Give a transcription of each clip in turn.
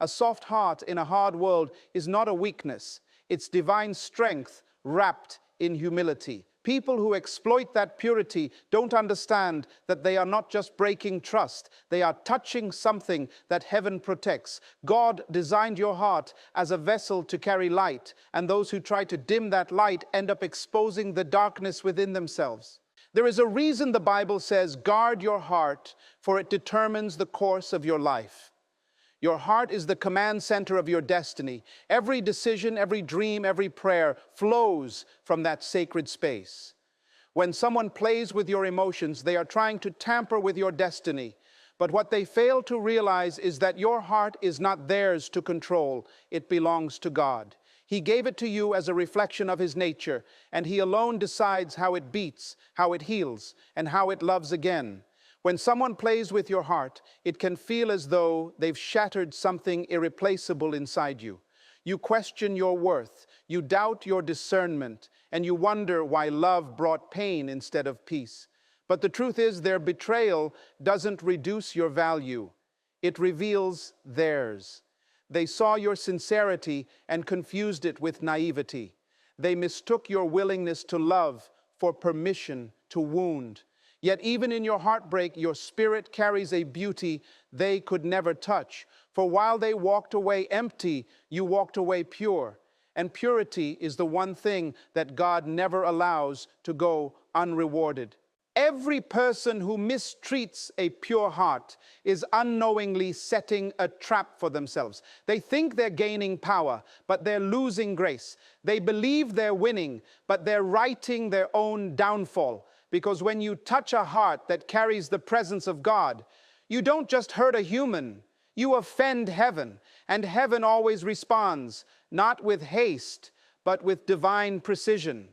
A soft heart in a hard world is not a weakness. It's divine strength wrapped in humility. People who exploit that purity don't understand that they are not just breaking trust, they are touching something that heaven protects. God designed your heart as a vessel to carry light, and those who try to dim that light end up exposing the darkness within themselves. There is a reason the Bible says, "Guard your heart, for it determines the course of your life." Your heart is the command center of your destiny. Every decision, every dream, every prayer flows from that sacred space. When someone plays with your emotions, they are trying to tamper with your destiny. But what they fail to realize is that your heart is not theirs to control. It belongs to God. He gave it to you as a reflection of His nature, and He alone decides how it beats, how it heals, and how it loves again. When someone plays with your heart, it can feel as though they've shattered something irreplaceable inside you. You question your worth, you doubt your discernment, and you wonder why love brought pain instead of peace. But the truth is, their betrayal doesn't reduce your value. It reveals theirs. They saw your sincerity and confused it with naivety. They mistook your willingness to love for permission to wound. Yet even in your heartbreak, your spirit carries a beauty they could never touch. For while they walked away empty, you walked away pure. And purity is the one thing that God never allows to go unrewarded. Every person who mistreats a pure heart is unknowingly setting a trap for themselves. They think they're gaining power, but they're losing grace. They believe they're winning, but they're writing their own downfall. Because when you touch a heart that carries the presence of God, you don't just hurt a human, you offend heaven. And heaven always responds, not with haste, but with divine precision.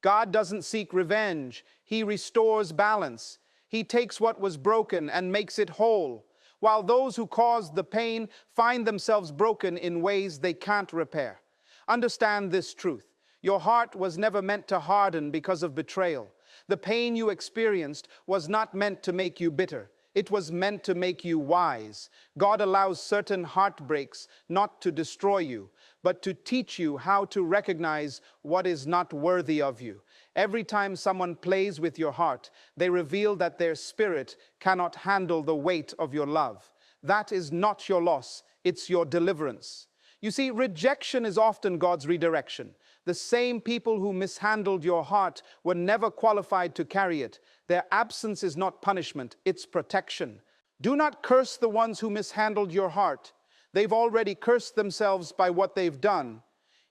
God doesn't seek revenge, He restores balance. He takes what was broken and makes it whole, while those who caused the pain find themselves broken in ways they can't repair. Understand this truth. Your heart was never meant to harden because of betrayal. The pain you experienced was not meant to make you bitter. It was meant to make you wise. God allows certain heartbreaks not to destroy you, but to teach you how to recognize what is not worthy of you. Every time someone plays with your heart, they reveal that their spirit cannot handle the weight of your love. That is not your loss, it's your deliverance. You see, rejection is often God's redirection. The same people who mishandled your heart were never qualified to carry it. Their absence is not punishment, it's protection. Do not curse the ones who mishandled your heart. They've already cursed themselves by what they've done.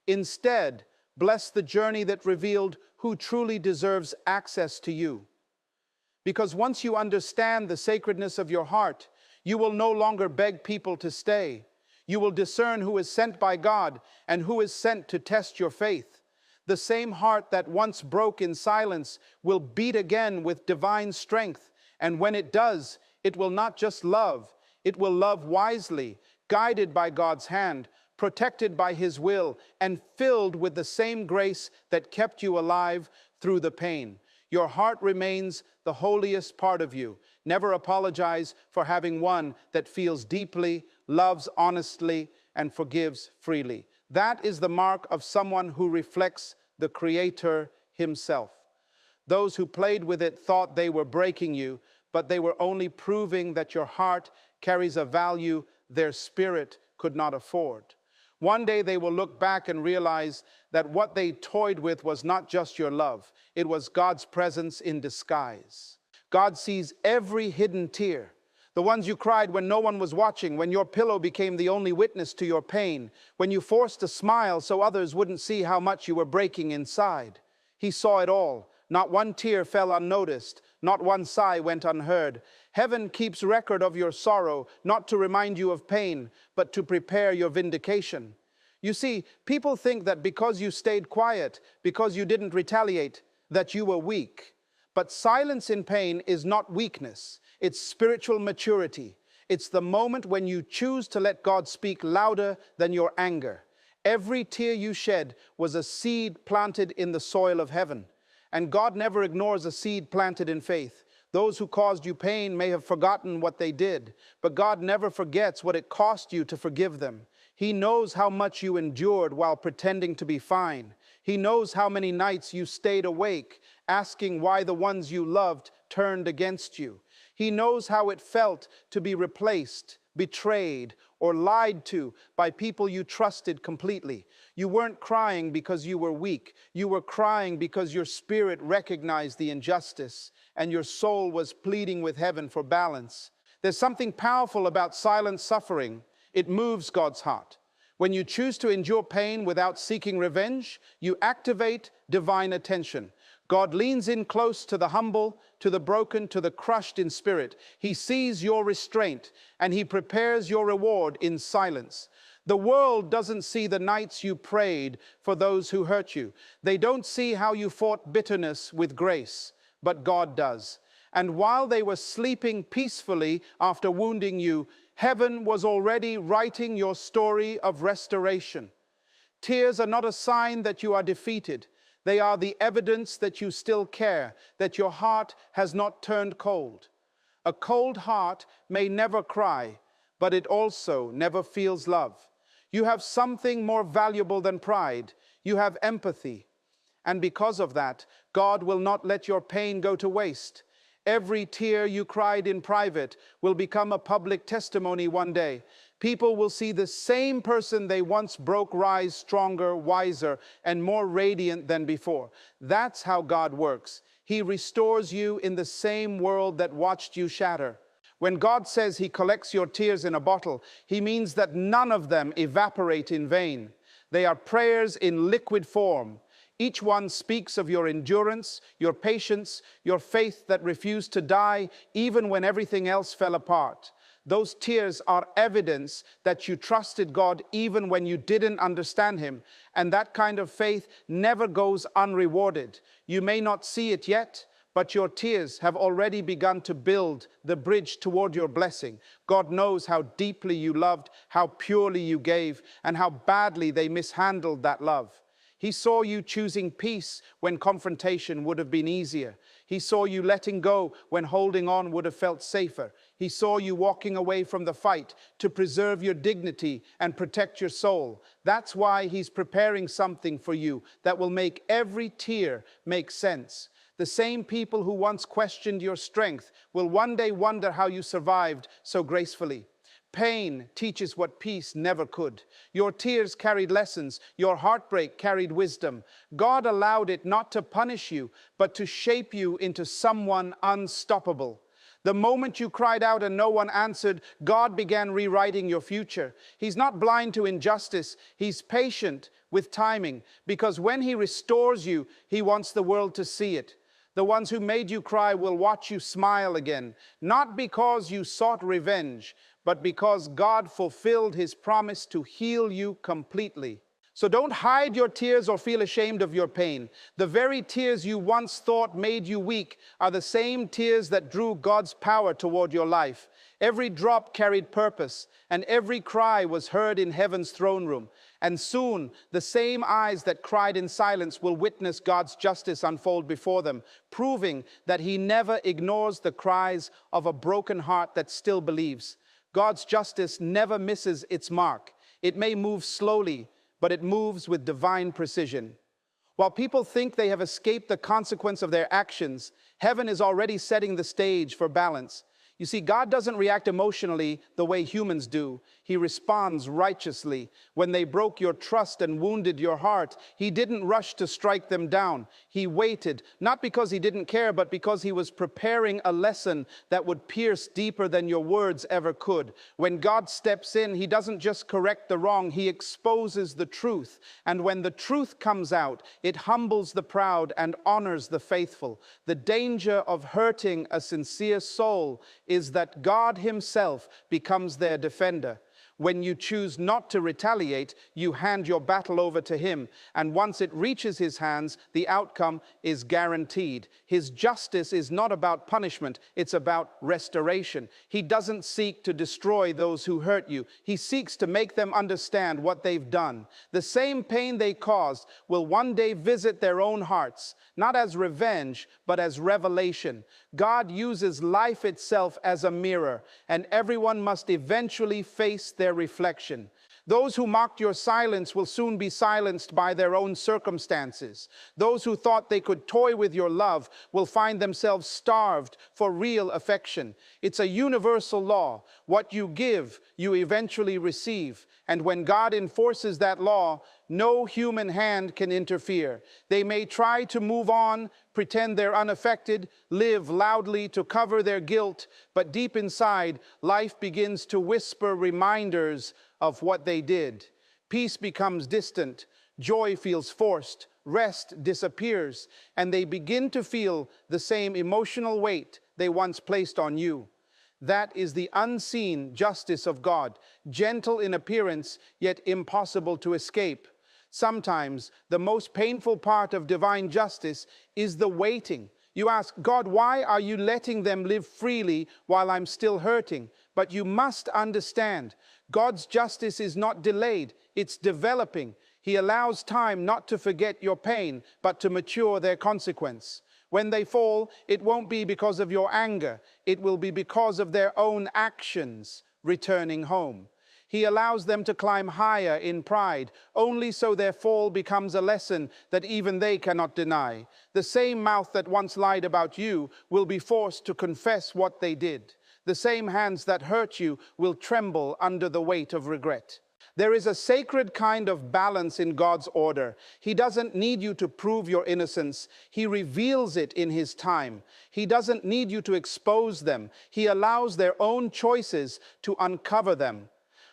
Instead, bless the journey that revealed who truly deserves access to you. Because once you understand the sacredness of your heart, you will no longer beg people to stay. You will discern who is sent by God and who is sent to test your faith. The same heart that once broke in silence will beat again with divine strength. And when it does, it will not just love, it will love wisely, guided by God's hand, protected by His will, and filled with the same grace that kept you alive through the pain. Your heart remains the holiest part of you. Never apologize for having one that feels deeply, loves honestly, and forgives freely. That is the mark of someone who reflects the Creator Himself. Those who played with it thought they were breaking you, but they were only proving that your heart carries a value their spirit could not afford. One day they will look back and realize that what they toyed with was not just your love, it was God's presence in disguise. God sees every hidden tear, the ones you cried when no one was watching, when your pillow became the only witness to your pain, when you forced a smile so others wouldn't see how much you were breaking inside. He saw it all. Not one tear fell unnoticed, not one sigh went unheard. Heaven keeps record of your sorrow, not to remind you of pain, but to prepare your vindication. You see, people think that because you stayed quiet, because you didn't retaliate, that you were weak. But silence in pain is not weakness, it's spiritual maturity. It's the moment when you choose to let God speak louder than your anger. Every tear you shed was a seed planted in the soil of heaven. And God never ignores a seed planted in faith. Those who caused you pain may have forgotten what they did, but God never forgets what it cost you to forgive them. He knows how much you endured while pretending to be fine. He knows how many nights you stayed awake, asking why the ones you loved turned against you. He knows how it felt to be replaced, betrayed, or lied to by people you trusted completely. You weren't crying because you were weak. You were crying because your spirit recognized the injustice, and your soul was pleading with heaven for balance. There's something powerful about silent suffering. It moves God's heart. When you choose to endure pain without seeking revenge, you activate divine attention. God leans in close to the humble, to the broken, to the crushed in spirit. He sees your restraint, and he prepares your reward in silence. The world doesn't see the nights you prayed for those who hurt you. They don't see how you fought bitterness with grace, but God does. And while they were sleeping peacefully after wounding you, heaven was already writing your story of restoration. Tears are not a sign that you are defeated. They are the evidence that you still care, that your heart has not turned cold. A cold heart may never cry, but it also never feels love. You have something more valuable than pride. You have empathy. And because of that, God will not let your pain go to waste. Every tear you cried in private will become a public testimony one day. People will see the same person they once broke rise stronger, wiser, and more radiant than before. That's how God works. He restores you in the same world that watched you shatter. When God says he collects your tears in a bottle, he means that none of them evaporate in vain. They are prayers in liquid form. Each one speaks of your endurance, your patience, your faith that refused to die even when everything else fell apart. Those tears are evidence that you trusted God even when you didn't understand him, and that kind of faith never goes unrewarded. You may not see it yet, but your tears have already begun to build the bridge toward your blessing. God knows how deeply you loved, how purely you gave, and how badly they mishandled that love. He saw you choosing peace when confrontation would have been easier. He saw you letting go when holding on would have felt safer. He saw you walking away from the fight to preserve your dignity and protect your soul. That's why he's preparing something for you that will make every tear make sense. The same people who once questioned your strength will one day wonder how you survived so gracefully. Pain teaches what peace never could. Your tears carried lessons. Your heartbreak carried wisdom. God allowed it not to punish you, but to shape you into someone unstoppable. The moment you cried out and no one answered, God began rewriting your future. He's not blind to injustice. He's patient with timing, because when he restores you, he wants the world to see it. The ones who made you cry will watch you smile again, not because you sought revenge, but because God fulfilled his promise to heal you completely. So don't hide your tears or feel ashamed of your pain. The very tears you once thought made you weak are the same tears that drew God's power toward your life. Every drop carried purpose, and every cry was heard in heaven's throne room. And soon, the same eyes that cried in silence will witness God's justice unfold before them, proving that he never ignores the cries of a broken heart that still believes. God's justice never misses its mark. It may move slowly, but it moves with divine precision. While people think they have escaped the consequence of their actions, heaven is already setting the stage for balance. You see, God doesn't react emotionally the way humans do. He responds righteously. When they broke your trust and wounded your heart, he didn't rush to strike them down. He waited, not because he didn't care, but because he was preparing a lesson that would pierce deeper than your words ever could. When God steps in, he doesn't just correct the wrong, he exposes the truth. And when the truth comes out, it humbles the proud and honors the faithful. The danger of hurting a sincere soul is that God himself becomes their defender. When you choose not to retaliate, you hand your battle over to him, and once it reaches his hands, the outcome is guaranteed. His justice is not about punishment, it's about restoration. He doesn't seek to destroy those who hurt you. He seeks to make them understand what they've done. The same pain they caused will one day visit their own hearts, not as revenge, but as revelation. God uses life itself as a mirror, and everyone must eventually face their reflection. Those who mocked your silence will soon be silenced by their own circumstances. Those who thought they could toy with your love will find themselves starved for real affection. It's a universal law. What you give, you eventually receive. And when God enforces that law, no human hand can interfere. They may try to move on, pretend they're unaffected, live loudly to cover their guilt, but deep inside, life begins to whisper reminders of what they did. Peace becomes distant, joy feels forced, rest disappears, and they begin to feel the same emotional weight they once placed on you. That is the unseen justice of God, gentle in appearance, yet impossible to escape. Sometimes the most painful part of divine justice is the waiting. You ask, God, why are you letting them live freely while I'm still hurting? But you must understand, God's justice is not delayed, it's developing. He allows time not to forget your pain, but to mature their consequence. When they fall, it won't be because of your anger, it will be because of their own actions returning home. He allows them to climb higher in pride, only so their fall becomes a lesson that even they cannot deny. The same mouth that once lied about you will be forced to confess what they did. The same hands that hurt you will tremble under the weight of regret. There is a sacred kind of balance in God's order. He doesn't need you to prove your innocence. He reveals it in His time. He doesn't need you to expose them. He allows their own choices to uncover them.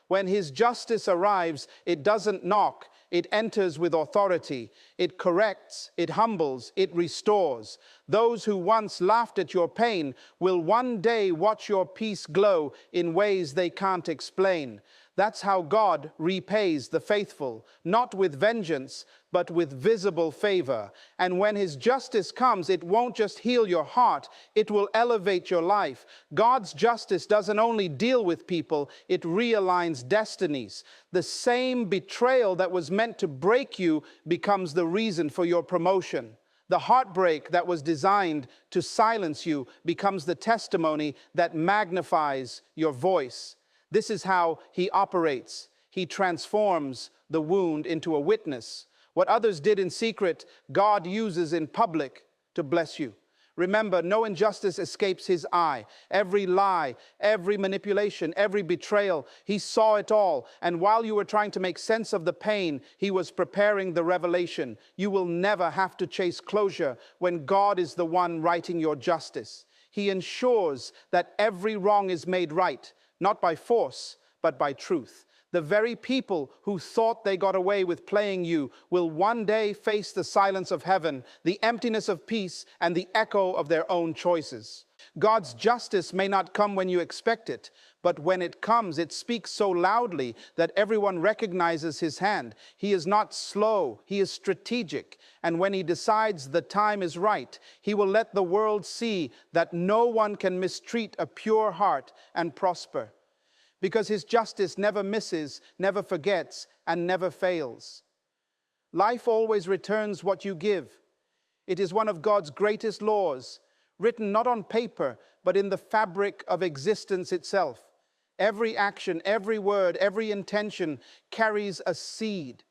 When His justice arrives, it doesn't knock. It enters with authority. It corrects, it humbles, it restores. Those who once laughed at your pain will one day watch your peace glow in ways they can't explain. That's how God repays the faithful, not with vengeance, but with visible favor. And when His justice comes, it won't just heal your heart, it will elevate your life. God's justice doesn't only deal with people, it realigns destinies. The same betrayal that was meant to break you becomes the reason for your promotion. The heartbreak that was designed to silence you becomes the testimony that magnifies your voice. This is how He operates. He transforms the wound into a witness. What others did in secret, God uses in public to bless you. Remember, no injustice escapes His eye. Every lie, every manipulation, every betrayal, He saw it all. And while you were trying to make sense of the pain, He was preparing the revelation. You will never have to chase closure when God is the one writing your justice. He ensures that every wrong is made right, not by force, but by truth. The very people who thought they got away with playing you will one day face the silence of heaven, the emptiness of peace, and the echo of their own choices. God's justice may not come when you expect it, but when it comes, it speaks so loudly that everyone recognizes His hand. He is not slow, He is strategic. And when He decides the time is right, He will let the world see that no one can mistreat a pure heart and prosper. Because His justice never misses, never forgets, and never fails. Life always returns what you give. It is one of God's greatest laws, written not on paper, but in the fabric of existence itself. Every action, every word, every intention carries a seed,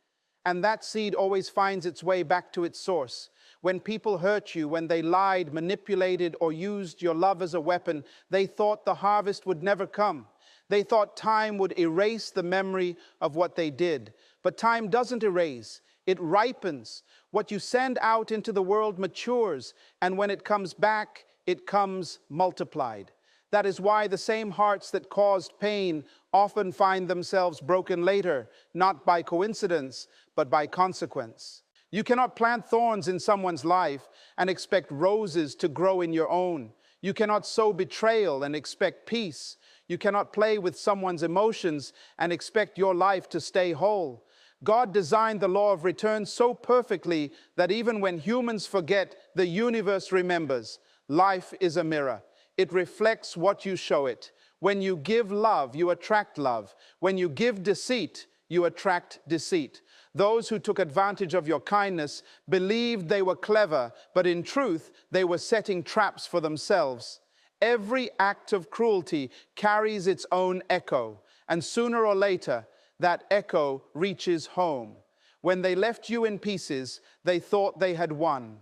and that seed always finds its way back to its source. When people hurt you, when they lied, manipulated, or used your love as a weapon, they thought the harvest would never come. They thought time would erase the memory of what they did. But time doesn't erase, it ripens. What you send out into the world matures, and when it comes back, it comes multiplied. That is why the same hearts that caused pain often find themselves broken later, not by coincidence, but by consequence. You cannot plant thorns in someone's life and expect roses to grow in your own. You cannot sow betrayal and expect peace. You cannot play with someone's emotions and expect your life to stay whole. God designed the law of return so perfectly that even when humans forget, the universe remembers. Life is a mirror. It reflects what you show it. When you give love, you attract love. When you give deceit, you attract deceit. Those who took advantage of your kindness believed they were clever, but in truth, they were setting traps for themselves. Every act of cruelty carries its own echo, and sooner or later, that echo reaches home. When they left you in pieces, they thought they had won.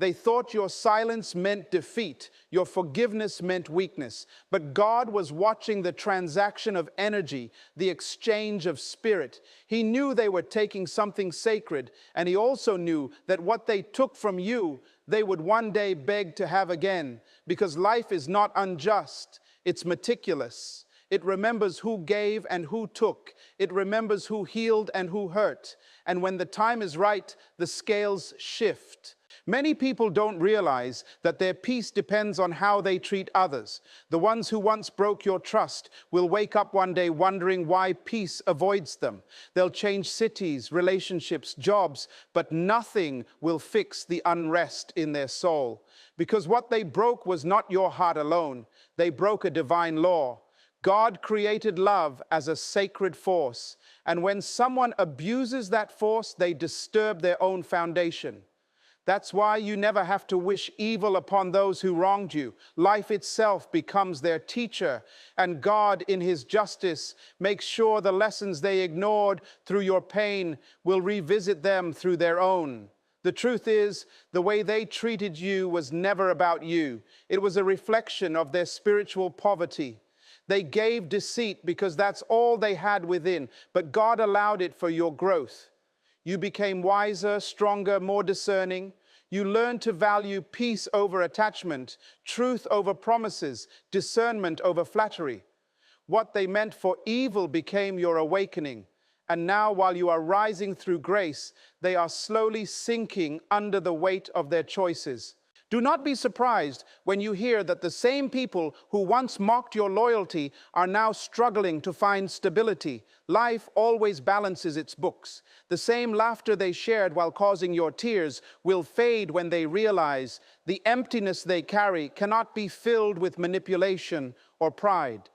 They thought your silence meant defeat, your forgiveness meant weakness. But God was watching the transaction of energy, the exchange of spirit. He knew they were taking something sacred, and He also knew that what they took from you, they would one day beg to have again, because life is not unjust, it's meticulous. It remembers who gave and who took. It remembers who healed and who hurt. And when the time is right, the scales shift. Many people don't realize that their peace depends on how they treat others. The ones who once broke your trust will wake up one day wondering why peace avoids them. They'll change cities, relationships, jobs, but nothing will fix the unrest in their soul. Because what they broke was not your heart alone. They broke a divine law. God created love as a sacred force, and when someone abuses that force, they disturb their own foundation. That's why you never have to wish evil upon those who wronged you. Life itself becomes their teacher, and God, in His justice, makes sure the lessons they ignored through your pain will revisit them through their own. The truth is, the way they treated you was never about you. It was a reflection of their spiritual poverty. They gave deceit because that's all they had within, but God allowed it for your growth. You became wiser, stronger, more discerning. You learned to value peace over attachment, truth over promises, discernment over flattery. What they meant for evil became your awakening. And now, while you are rising through grace, they are slowly sinking under the weight of their choices. Do not be surprised when you hear that the same people who once mocked your loyalty are now struggling to find stability. Life always balances its books. The same laughter they shared while causing your tears will fade when they realize the emptiness they carry cannot be filled with manipulation or pride.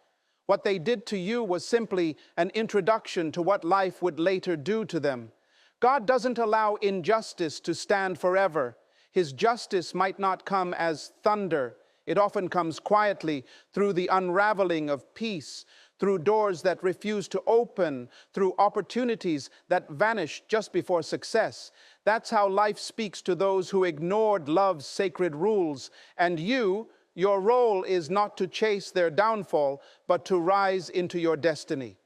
What they did to you was simply an introduction to what life would later do to them. God doesn't allow injustice to stand forever. His justice might not come as thunder. It often comes quietly through the unraveling of peace, through doors that refuse to open, through opportunities that vanish just before success. That's how life speaks to those who ignored love's sacred rules. And your role is not to chase their downfall, but to rise into your destiny.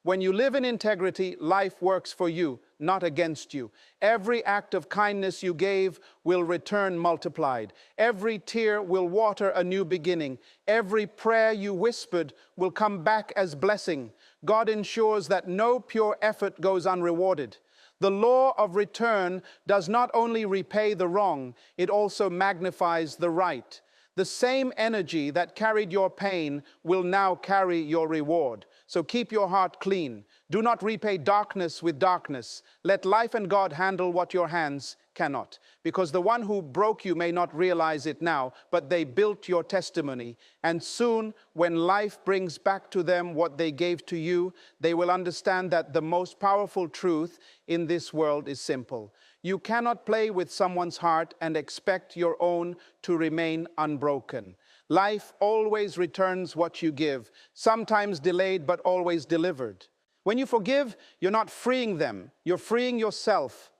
When you live in integrity, life works for you, not against you. Every act of kindness you gave will return multiplied. Every tear will water a new beginning. Every prayer you whispered will come back as blessing. God ensures that no pure effort goes unrewarded. The law of return does not only repay the wrong, it also magnifies the right. The same energy that carried your pain will now carry your reward. So keep your heart clean. Do not repay darkness with darkness. Let life and God handle what your hands cannot. Because the one who broke you may not realize it now, but they built your testimony. And soon, when life brings back to them what they gave to you, they will understand that the most powerful truth in this world is simple. You cannot play with someone's heart and expect your own to remain unbroken. Life always returns what you give, sometimes delayed but always delivered. When you forgive, you're not freeing them, you're freeing yourself.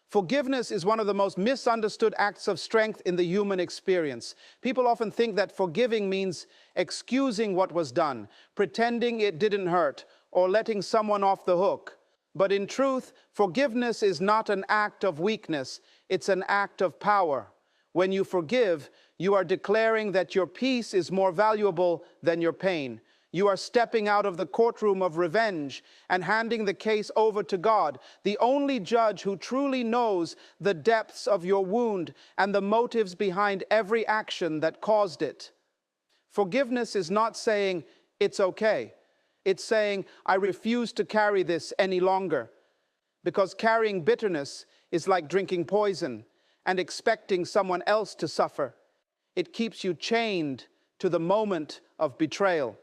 Forgiveness is one of the most misunderstood acts of strength in the human experience. People often think that forgiving means excusing what was done, pretending it didn't hurt, or letting someone off the hook. But in truth, forgiveness is not an act of weakness, it's an act of power. When you forgive, you are declaring that your peace is more valuable than your pain. You are stepping out of the courtroom of revenge and handing the case over to God, the only judge who truly knows the depths of your wound and the motives behind every action that caused it. Forgiveness is not saying, It's okay. It's saying, I refuse to carry this any longer. Because carrying bitterness is like drinking poison and expecting someone else to suffer. It keeps you chained to the moment of betrayal.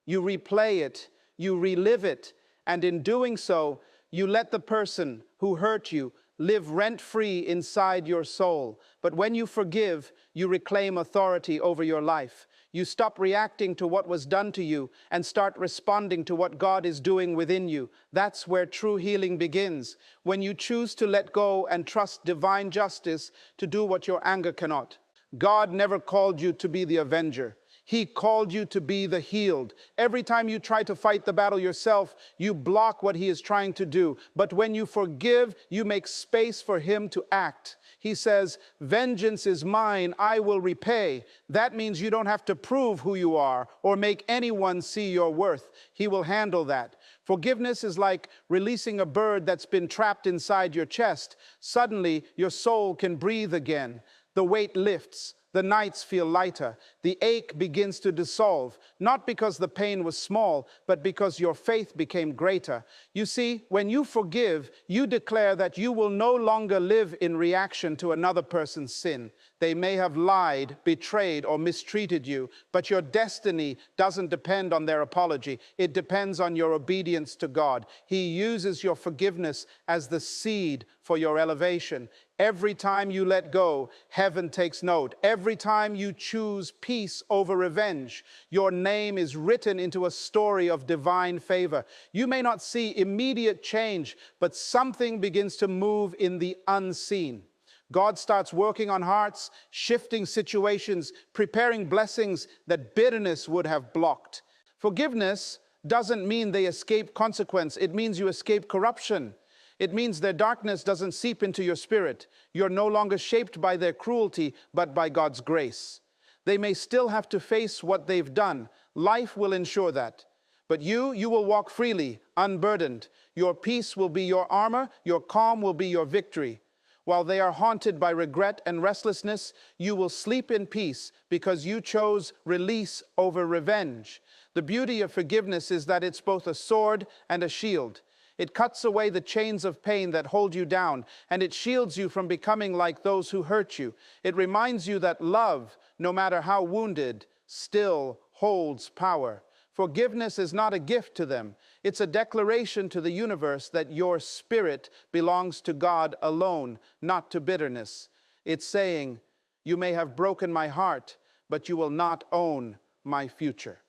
You replay it, you relive it, and in doing so, you let the person who hurt you live rent-free inside your soul. But when you forgive, you reclaim authority over your life. You stop reacting to what was done to you and start responding to what God is doing within you. That's where true healing begins, when you choose to let go and trust divine justice to do what your anger cannot. God never called you to be the avenger. He called you to be the healed. Every time you try to fight the battle yourself, you block what he is trying to do. But when you forgive, you make space for him to act. He says, vengeance is mine, I will repay. That means you don't have to prove who you are or make anyone see your worth. He will handle that. Forgiveness is like releasing a bird that's been trapped inside your chest. Suddenly, your soul can breathe again. The weight lifts. The nights feel lighter. The ache begins to dissolve, not because the pain was small, but because your faith became greater. You see, when you forgive, you declare that you will no longer live in reaction to another person's sin. They may have lied, betrayed, or mistreated you, but your destiny doesn't depend on their apology. It depends on your obedience to God. He uses your forgiveness as the seed for your elevation. Every time you let go, heaven takes note. Every time you choose peace over revenge, your name is written into a story of divine favor. You may not see immediate change, but something begins to move in the unseen. God starts working on hearts, shifting situations, preparing blessings that bitterness would have blocked. Forgiveness doesn't mean they escape consequence. It means you escape corruption. It means their darkness doesn't seep into your spirit. You're no longer shaped by their cruelty, but by God's grace. They may still have to face what they've done. Life will ensure that. But you will walk freely, unburdened. Your peace will be your armor. Your calm will be your victory. While they are haunted by regret and restlessness, you will sleep in peace because you chose release over revenge. The beauty of forgiveness is that it's both a sword and a shield. It cuts away the chains of pain that hold you down, and it shields you from becoming like those who hurt you. It reminds you that love, no matter how wounded, still holds power. Forgiveness is not a gift to them. It's a declaration to the universe that your spirit belongs to God alone, not to bitterness. It's saying, you may have broken my heart, but you will not own my future.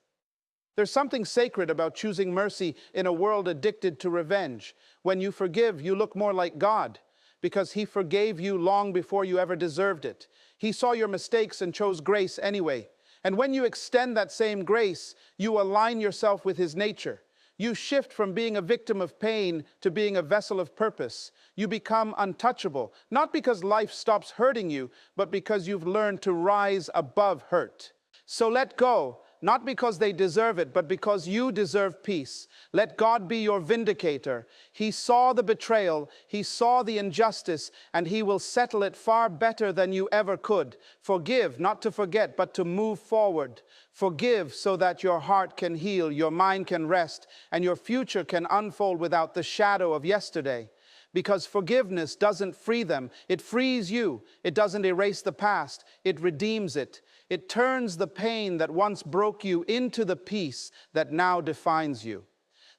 There's something sacred about choosing mercy in a world addicted to revenge. When you forgive, you look more like God, because he forgave you long before you ever deserved it. He saw your mistakes and chose grace anyway. And when you extend that same grace, you align yourself with his nature. You shift from being a victim of pain to being a vessel of purpose. You become untouchable, not because life stops hurting you, but because you've learned to rise above hurt. So let go. Not because they deserve it, but because you deserve peace. Let God be your vindicator. He saw the betrayal, he saw the injustice, and he will settle it far better than you ever could. Forgive, not to forget, but to move forward. Forgive so that your heart can heal, your mind can rest, and your future can unfold without the shadow of yesterday. Because forgiveness doesn't free them, it frees you. It doesn't erase the past, it redeems it. It turns the pain that once broke you into the peace that now defines you.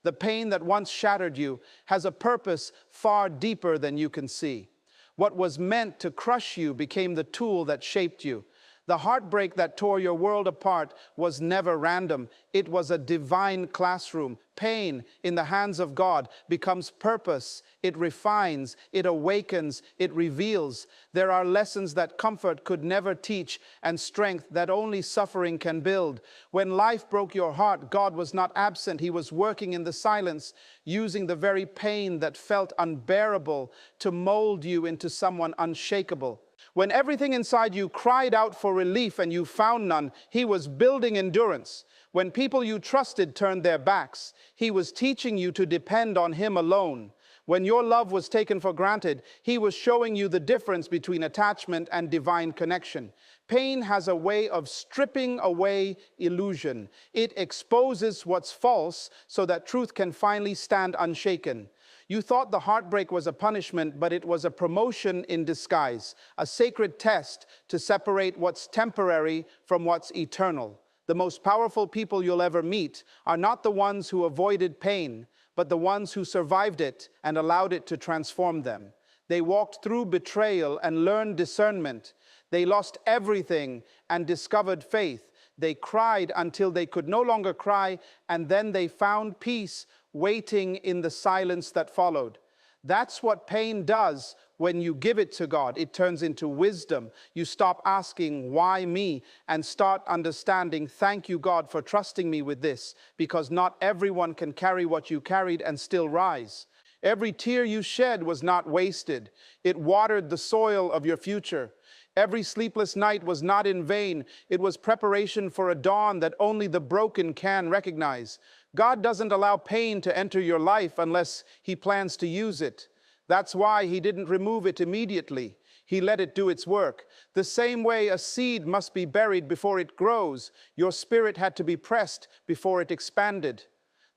The pain that once shattered you has a purpose far deeper than you can see. What was meant to crush you became the tool that shaped you. The heartbreak that tore your world apart was never random. It was a divine classroom. Pain in the hands of God becomes purpose. It refines, it awakens, it reveals. There are lessons that comfort could never teach and strength that only suffering can build. When life broke your heart, God was not absent. He was working in the silence, using the very pain that felt unbearable to mold you into someone unshakable. When everything inside you cried out for relief and you found none, he was building endurance. When people you trusted turned their backs, he was teaching you to depend on him alone. When your love was taken for granted, he was showing you the difference between attachment and divine connection. Pain has a way of stripping away illusion. It exposes what's false so that truth can finally stand unshaken. You thought the heartbreak was a punishment, but it was a promotion in disguise, a sacred test to separate what's temporary from what's eternal. The most powerful people you'll ever meet are not the ones who avoided pain, but the ones who survived it and allowed it to transform them. They walked through betrayal and learned discernment. They lost everything and discovered faith. They cried until they could no longer cry, and then they found peace waiting in the silence that followed. That's what pain does when you give it to God. It turns into wisdom. You stop asking, why me? And start understanding, thank you, God, for trusting me with this, because not everyone can carry what you carried and still rise. Every tear you shed was not wasted. It watered the soil of your future. Every sleepless night was not in vain. It was preparation for a dawn that only the broken can recognize. God doesn't allow pain to enter your life unless He plans to use it. That's why He didn't remove it immediately. He let it do its work. The same way a seed must be buried before it grows, your spirit had to be pressed before it expanded.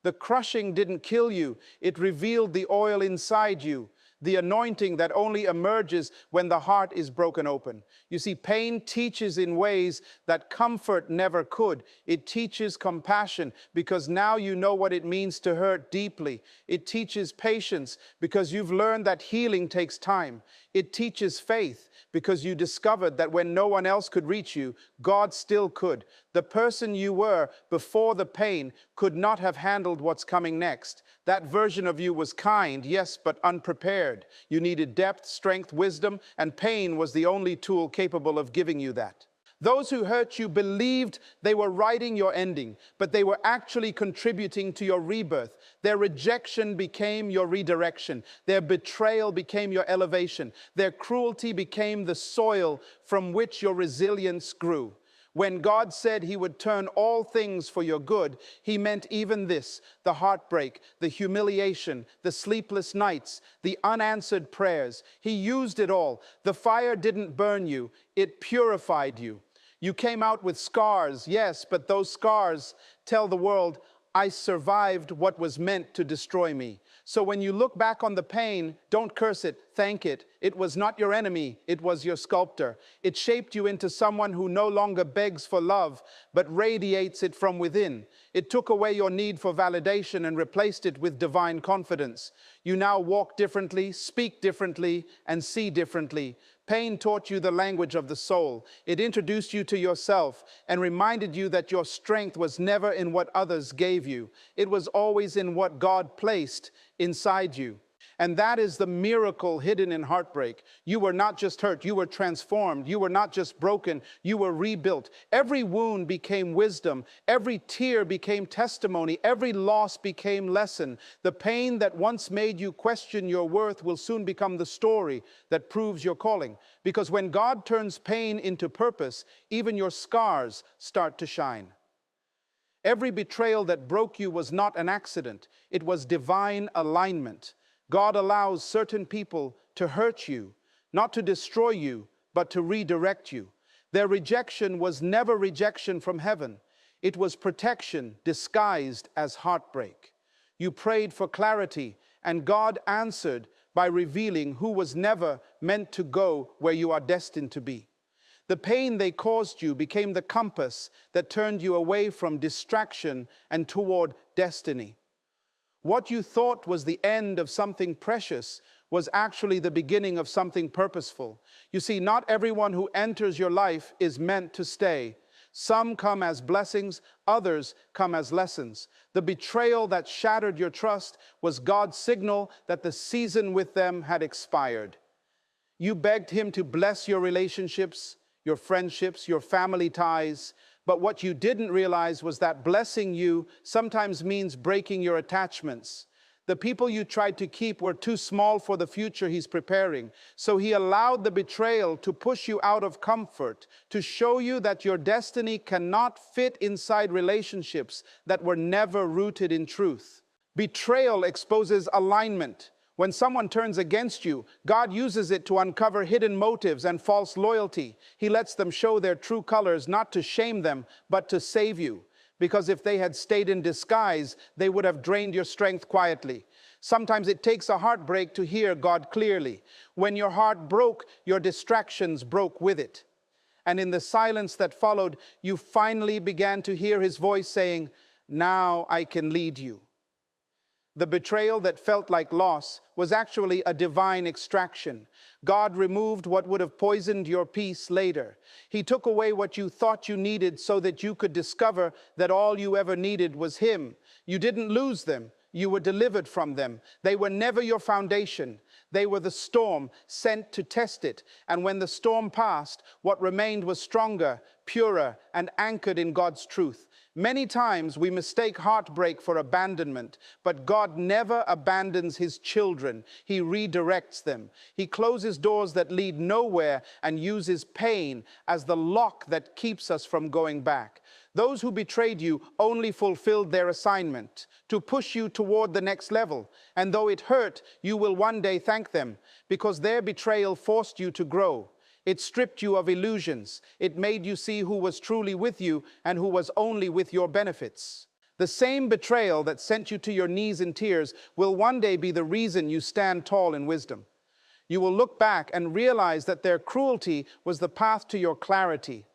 The crushing didn't kill you. It revealed the oil inside you, the anointing that only emerges when the heart is broken open. You see, pain teaches in ways that comfort never could. It teaches compassion because now you know what it means to hurt deeply. It teaches patience because you've learned that healing takes time. It teaches faith because you discovered that when no one else could reach you, God still could. The person you were before the pain could not have handled what's coming next. That version of you was kind, yes, but unprepared. You needed depth, strength, wisdom, and pain was the only tool capable of giving you that. Those who hurt you believed they were writing your ending, but they were actually contributing to your rebirth. Their rejection became your redirection. Their betrayal became your elevation. Their cruelty became the soil from which your resilience grew. When God said He would turn all things for your good, He meant even this: the heartbreak, the humiliation, the sleepless nights, the unanswered prayers. He used it all. The fire didn't burn you, it purified you. You came out with scars, yes, but those scars tell the world, I survived what was meant to destroy me. So when you look back on the pain, don't curse it, thank it. It was not your enemy, it was your sculptor. It shaped you into someone who no longer begs for love, but radiates it from within. It took away your need for validation and replaced it with divine confidence. You now walk differently, speak differently, and see differently. Pain taught you the language of the soul. It introduced you to yourself and reminded you that your strength was never in what others gave you. It was always in what God placed inside you. And that is the miracle hidden in heartbreak. You were not just hurt, you were transformed. You were not just broken, you were rebuilt. Every wound became wisdom. Every tear became testimony. Every loss became lesson. The pain that once made you question your worth will soon become the story that proves your calling. Because when God turns pain into purpose, even your scars start to shine. Every betrayal that broke you was not an accident. It was divine alignment. God allows certain people to hurt you, not to destroy you, but to redirect you. Their rejection was never rejection from heaven. It was protection disguised as heartbreak. You prayed for clarity, and God answered by revealing who was never meant to go where you are destined to be. The pain they caused you became the compass that turned you away from distraction and toward destiny. What you thought was the end of something precious was actually the beginning of something purposeful. You see, not everyone who enters your life is meant to stay. Some come as blessings, others come as lessons. The betrayal that shattered your trust was God's signal that the season with them had expired. You begged Him to bless your relationships, your friendships, your family ties, but what you didn't realize was that blessing you sometimes means breaking your attachments. The people you tried to keep were too small for the future He's preparing. So He allowed the betrayal to push you out of comfort, to show you that your destiny cannot fit inside relationships that were never rooted in truth. Betrayal exposes alignment. When someone turns against you, God uses it to uncover hidden motives and false loyalty. He lets them show their true colors, not to shame them, but to save you. Because if they had stayed in disguise, they would have drained your strength quietly. Sometimes it takes a heartbreak to hear God clearly. When your heart broke, your distractions broke with it. And in the silence that followed, you finally began to hear his voice saying, "Now I can lead you." The betrayal that felt like loss was actually a divine extraction. God removed what would have poisoned your peace later. He took away what you thought you needed so that you could discover that all you ever needed was him. You didn't lose them. You were delivered from them. They were never your foundation. They were the storm sent to test it. And when the storm passed, what remained was stronger, purer, and anchored in God's truth. Many times we mistake heartbreak for abandonment, but God never abandons his children. He redirects them. He closes doors that lead nowhere and uses pain as the lock that keeps us from going back. Those who betrayed you only fulfilled their assignment, to push you toward the next level. And though it hurt, you will one day thank them, because their betrayal forced you to grow. It stripped you of illusions. It made you see who was truly with you and who was only with your benefits. The same betrayal that sent you to your knees in tears will one day be the reason you stand tall in wisdom. You will look back and realize that their cruelty was the path to your clarity.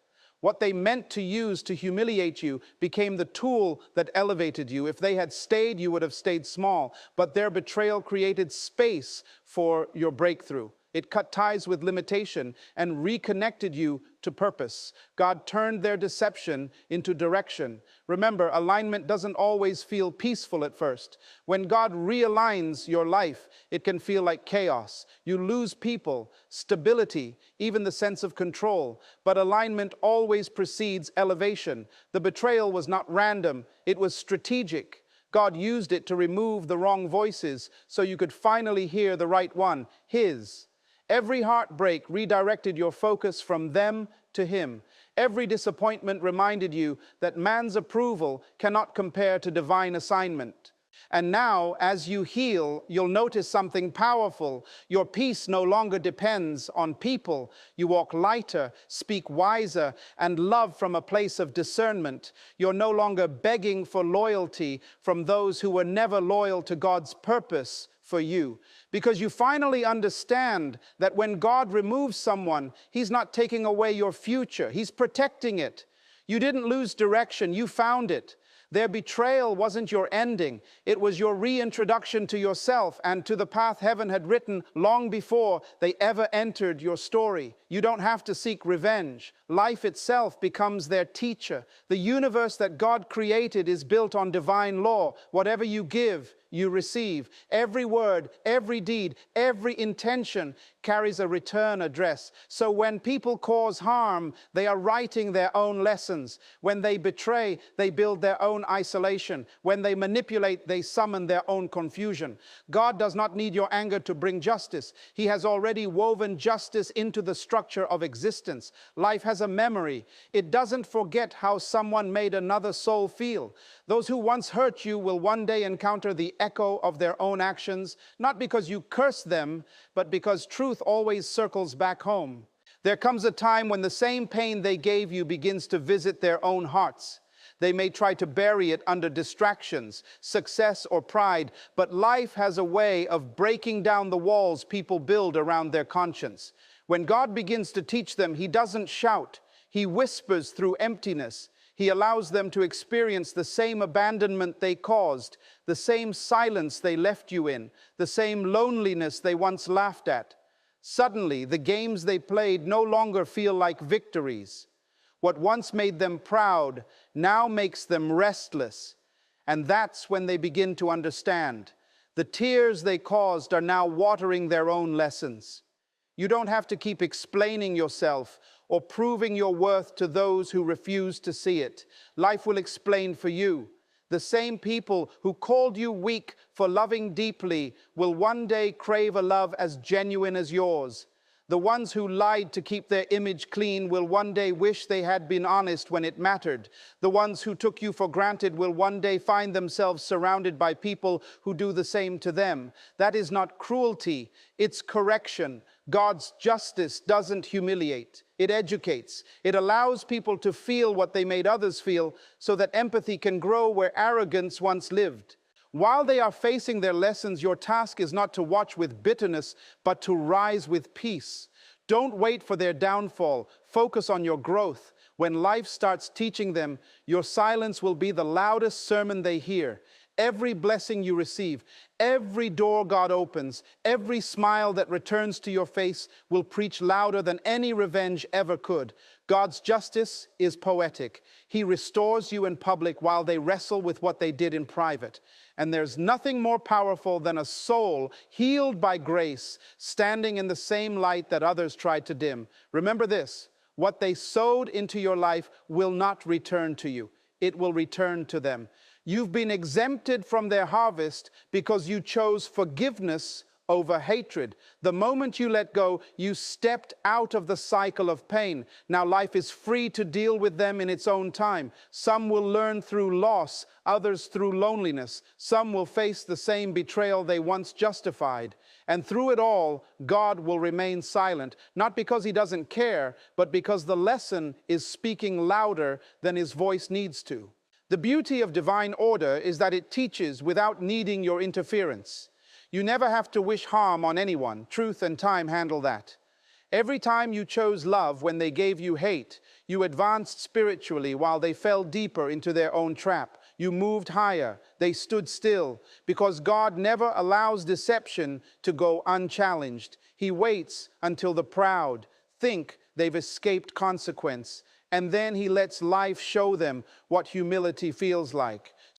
What they meant to use to humiliate you became the tool that elevated you. If they had stayed, you would have stayed small. But their betrayal created space for your breakthrough. It cut ties with limitation and reconnected you to purpose. God turned their deception into direction. Remember, alignment doesn't always feel peaceful at first. When God realigns your life, it can feel like chaos. You lose people, stability, even the sense of control. But alignment always precedes elevation. The betrayal was not random, it was strategic. God used it to remove the wrong voices so you could finally hear the right one, his. Every heartbreak redirected your focus from them to him. Every disappointment reminded you that man's approval cannot compare to divine assignment. And now, as you heal, you'll notice something powerful. Your peace no longer depends on people. You walk lighter, speak wiser, and love from a place of discernment. You're no longer begging for loyalty from those who were never loyal to God's purpose for you, because you finally understand that when God removes someone, he's not taking away your future, he's protecting it. You didn't lose direction, you found it. Their betrayal wasn't your ending, it was your reintroduction to yourself and to the path heaven had written long before they ever entered your story. You don't have to seek revenge. Life itself becomes their teacher. The universe that God created is built on divine law. Whatever you give, you receive. Every word, every deed, every intention carries a return address. So when people cause harm, they are writing their own lessons. When they betray, they build their own isolation. When they manipulate, they summon their own confusion. God does not need your anger to bring justice. He has already woven justice into the structure of existence. Life has a memory. It doesn't forget how someone made another soul feel. Those who once hurt you will one day encounter the echo of their own actions, not because you curse them, but because truth always circles back home. There comes a time when the same pain they gave you begins to visit their own hearts. They may try to bury it under distractions, success, or pride, but life has a way of breaking down the walls people build around their conscience. When God begins to teach them, he doesn't shout. He whispers through emptiness. He allows them to experience the same abandonment they caused, the same silence they left you in, the same loneliness they once laughed at. Suddenly, the games they played no longer feel like victories. What once made them proud now makes them restless. And that's when they begin to understand. The tears they caused are now watering their own lessons. You don't have to keep explaining yourself or proving your worth to those who refuse to see it. Life will explain for you. The same people who called you weak for loving deeply will one day crave a love as genuine as yours. The ones who lied to keep their image clean will one day wish they had been honest when it mattered. The ones who took you for granted will one day find themselves surrounded by people who do the same to them. That is not cruelty, it's correction. God's justice doesn't humiliate, it educates. It allows people to feel what they made others feel so that empathy can grow where arrogance once lived. While they are facing their lessons, your task is not to watch with bitterness, but to rise with peace. Don't wait for their downfall. Focus on your growth. When life starts teaching them, your silence will be the loudest sermon they hear. Every blessing you receive, every door God opens, every smile that returns to your face will preach louder than any revenge ever could. God's justice is poetic. He restores you in public while they wrestle with what they did in private. And there's nothing more powerful than a soul healed by grace, standing in the same light that others tried to dim. Remember this, what they sowed into your life will not return to you. It will return to them. You've been exempted from their harvest because you chose forgiveness over hatred. The moment you let go, you stepped out of the cycle of pain. Now life is free to deal with them in its own time. Some will learn through loss, others through loneliness. Some will face the same betrayal they once justified. And through it all, God will remain silent, not because he doesn't care, but because the lesson is speaking louder than his voice needs to. The beauty of divine order is that it teaches without needing your interference. You never have to wish harm on anyone. Truth and time handle that. Every time you chose love when they gave you hate, you advanced spiritually while they fell deeper into their own trap. You moved higher, they stood still, because God never allows deception to go unchallenged. He waits until the proud think they've escaped consequence, and then he lets life show them what humility feels like.